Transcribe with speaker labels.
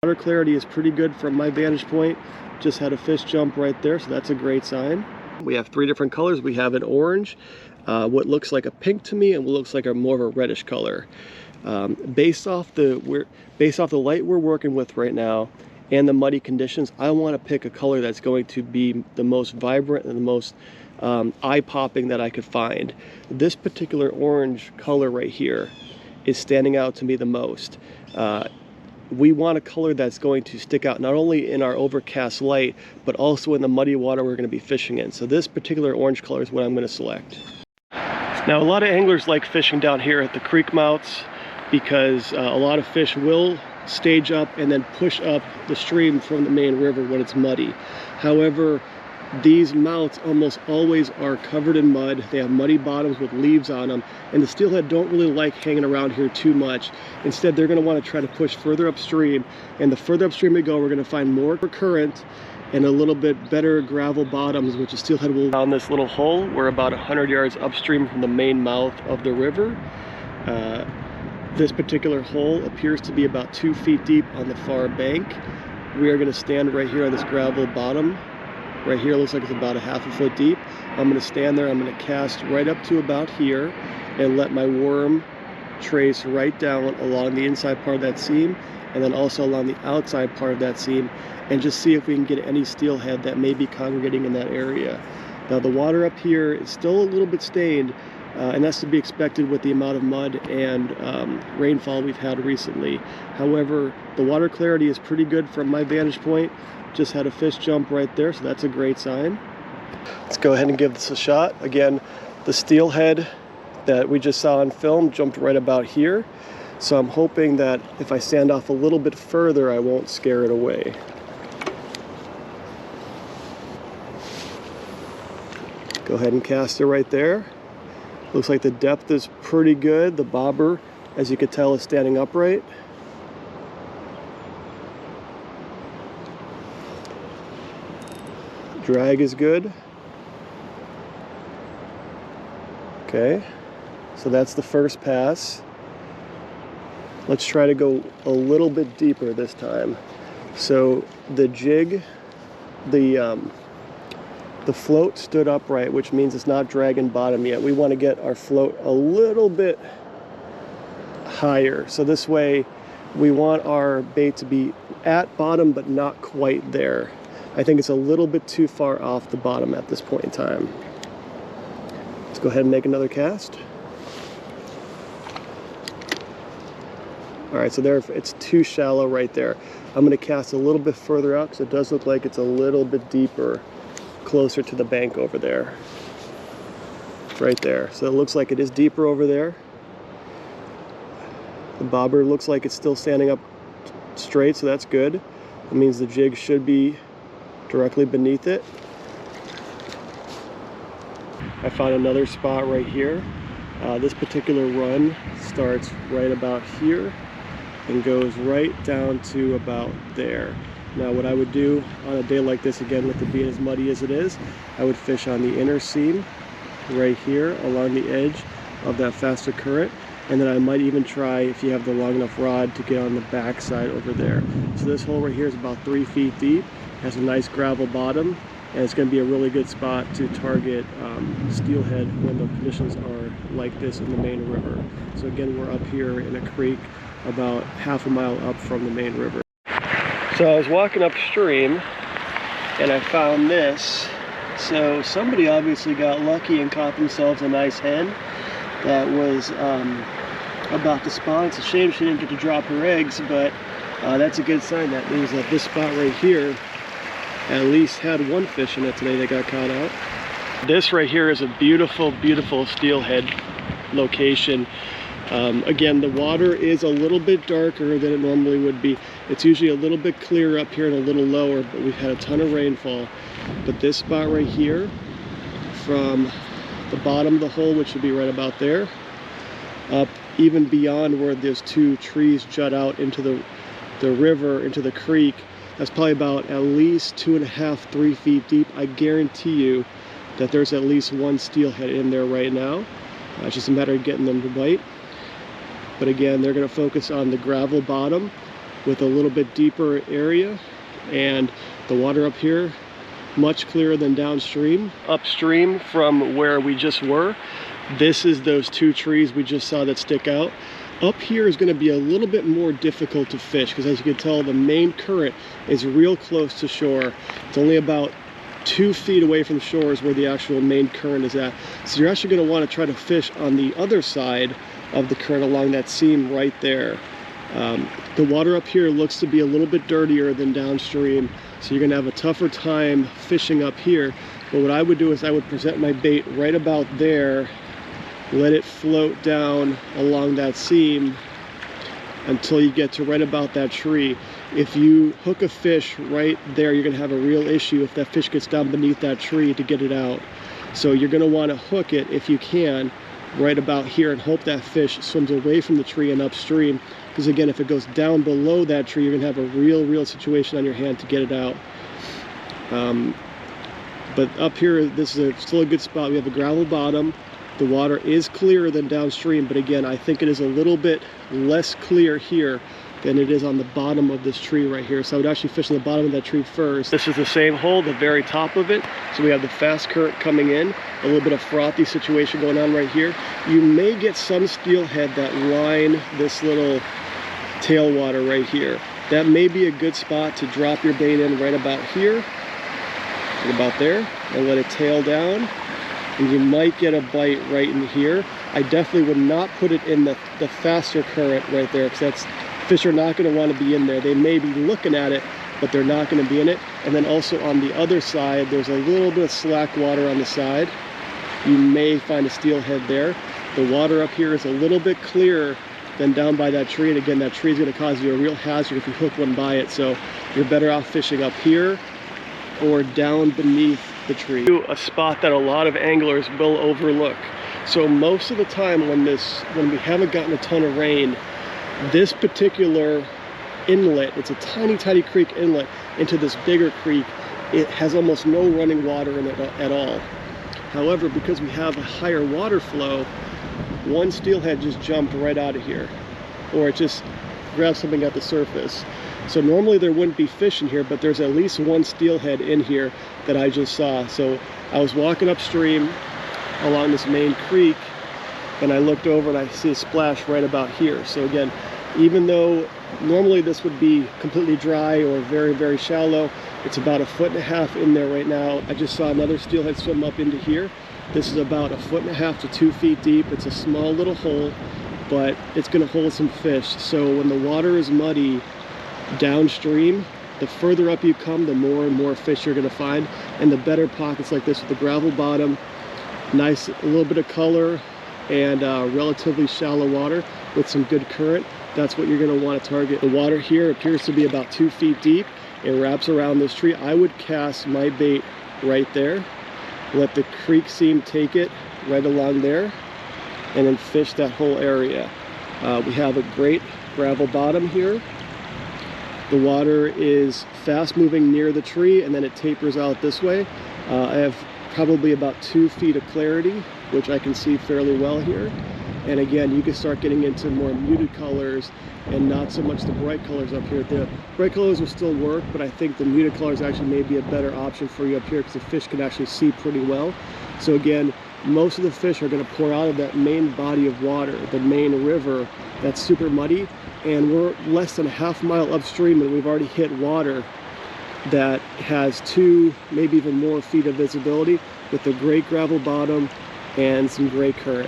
Speaker 1: Water clarity is pretty good from my vantage point. Just had a fish jump right there, so that's a great sign. We have 3 different colors. We have an orange, what looks like a pink to me, and what looks like a more of a reddish color. Based off the light we're working with right now and the muddy conditions, I want to pick a color that's going to be the most vibrant and the most eye-popping that I could find. This particular orange color right here is standing out to me the most. We want a color that's going to stick out not only in our overcast light, but also in the muddy water we're going to be fishing in. So this particular orange color is what I'm going to select. Now, a lot of anglers like fishing down here at the creek mouths because a lot of fish will stage up and then push up the stream from the main river when it's muddy. However, these mouths almost always are covered in mud. They have muddy bottoms with leaves on them, and the steelhead don't really like hanging around here too much. Instead, they're going to want to try to push further upstream, and the further upstream we go, we're going to find more current and a little bit better gravel bottoms, which the steelhead will down this little hole. We're about 100 yards upstream from the main mouth of the river. This particular hole appears to be about 2 feet deep on the far bank. We are going to stand right here on this gravel bottom. Right here looks like it's about a ½ foot deep. I'm going to stand there, I'm going to cast right up to about here and let my worm trace right down along the inside part of that seam and then also along the outside part of that seam and just see if we can get any steelhead that may be congregating in that area. Now the water up here is still a little bit stained and that's to be expected with the amount of mud and rainfall we've had recently. However, the water clarity is pretty good from my vantage point. Just had a fish jump right there, so that's a great sign. Let's go ahead and give this a shot. Again, the steelhead that we just saw on film jumped right about here. So I'm hoping that if I stand off a little bit further, I won't scare it away. Go ahead and cast it right there. Looks like the depth is pretty good. The bobber, as you can tell, is standing upright. Drag is good. Okay, so that's the first pass. Let's try to go a little bit deeper this time. So the jig, the float stood upright, which means it's not dragging bottom yet. We want to get our float a little bit higher. So this way we want our bait to be at bottom but not quite there. I think it's a little bit too far off the bottom at this point in time. Let's go ahead and make another cast. All right, so there, it's too shallow right there. I'm going to cast a little bit further out because it does look like it's a little bit deeper, closer to the bank over there. Right there. So it looks like it is deeper over there. The bobber looks like it's still standing up straight, so that's good. It means the jig should be directly beneath it. I found another spot right here. This particular run starts right about here and goes right down to about there. Now what I would do on a day like this, again with it being as muddy as it is, I would fish on the inner seam right here along the edge of that faster current, and then I might even try, if you have the long enough rod, to get on the back side over there. So this hole right here is about 3 feet deep, has a nice gravel bottom, and it's going to be a really good spot to target steelhead when the conditions are like this in the main river. So again, we're up here in a creek about ½ a mile up from the main river. So I was walking upstream and I found this. So somebody obviously got lucky and caught themselves a nice hen that was about to spawn. It's a shame she didn't get to drop her eggs, but that's a good sign. That means that this spot right here at least had one fish in it today that got caught out. This right here is a beautiful, beautiful steelhead location. Again, the water is a little bit darker than it normally would be. It's usually a little bit clearer up here and a little lower, but we've had a ton of rainfall. But this spot right here, from the bottom of the hole, which would be right about there, up even beyond where those 2 trees jut out into the river, into the creek, that's probably about at least 2.5, 3 feet deep. I guarantee you that there's at least one steelhead in there right now. It's just a matter of getting them to bite. But again, they're going to focus on the gravel bottom with a little bit deeper area, and the water up here much clearer than downstream. Upstream from where we just were, this is those two trees we just saw that stick out. Up here is going to be a little bit more difficult to fish because, as you can tell, the main current is real close to shore. It's only about 2 feet away from shore is where the actual main current is at. So you're actually going to want to try to fish on the other side of the current along that seam right there. The water up here looks to be a little bit dirtier than downstream, so you're going to have a tougher time fishing up here. But what I would do is I would present my bait right about there, let it float down along that seam until you get to right about that tree. If you hook a fish right there, you're going to have a real issue if that fish gets down beneath that tree to get it out. So you're going to want to hook it, if you can, right about here and hope that fish swims away from the tree and upstream. Because again, if it goes down below that tree, you're going to have a real situation on your hand to get it out. But up here, this is still a good spot. We have a gravel bottom. The water is clearer than downstream, but again, I think it is a little bit less clear here than it is on the bottom of this tree right here. So I would actually fish on the bottom of that tree first. This is the same hole, the very top of it. So we have the fast current coming in, a little bit of frothy situation going on right here. You may get some steelhead that line this little tailwater right here. That may be a good spot to drop your bait in right about here, right about there, and let it tail down. And you might get a bite right in here. I definitely would not put it in the faster current right there, because fish are not going to want to be in there. They may be looking at it, but they're not going to be in it. And then also on the other side, there's a little bit of slack water on the side. You may find a steelhead there. The water up here is a little bit clearer than down by that tree. And again, that tree is going to cause you a real hazard if you hook one by it. So you're better off fishing up here or down beneath the tree. A spot that a lot of anglers will overlook. So most of the time when we haven't gotten a ton of rain, this particular inlet, it's a tiny creek inlet into this bigger creek. It has almost no running water in it at all. However, because we have a higher water flow, one steelhead just jumped right out of here, or it just grabbed something at the surface. So normally there wouldn't be fish in here, but there's at least one steelhead in here that I just saw. So I was walking upstream along this main creek, and I looked over and I see a splash right about here. So again, even though normally this would be completely dry or very shallow, it's about 1.5 feet in there right now. I just saw another steelhead swim up into here. This is about 1.5 to 2 feet deep. It's a small little hole, but it's going to hold some fish. So when the water is muddy downstream, the further up you come, the more and more fish you're going to find. And the better pockets like this with the gravel bottom, nice, a little bit of color, and relatively shallow water with some good current, that's what you're going to want to target. The water here appears to be about 2 feet deep. It wraps around this tree. I would cast my bait right there, let the creek seam take it right along there, and then fish that whole area. We have a great gravel bottom here. The water is fast moving near the tree, and then it tapers out this way. I have probably about 2 feet of clarity, which I can see fairly well here. And again, you can start getting into more muted colors and not so much the bright colors up here. The bright colors will still work, but I think the muted colors actually may be a better option for you up here because the fish can actually see pretty well. So again, most of the fish are going to pour out of that main body of water, the main river that's super muddy, and we're less than a half mile upstream and we've already hit water that has 2, maybe even more feet of visibility with a great gravel bottom and some great current.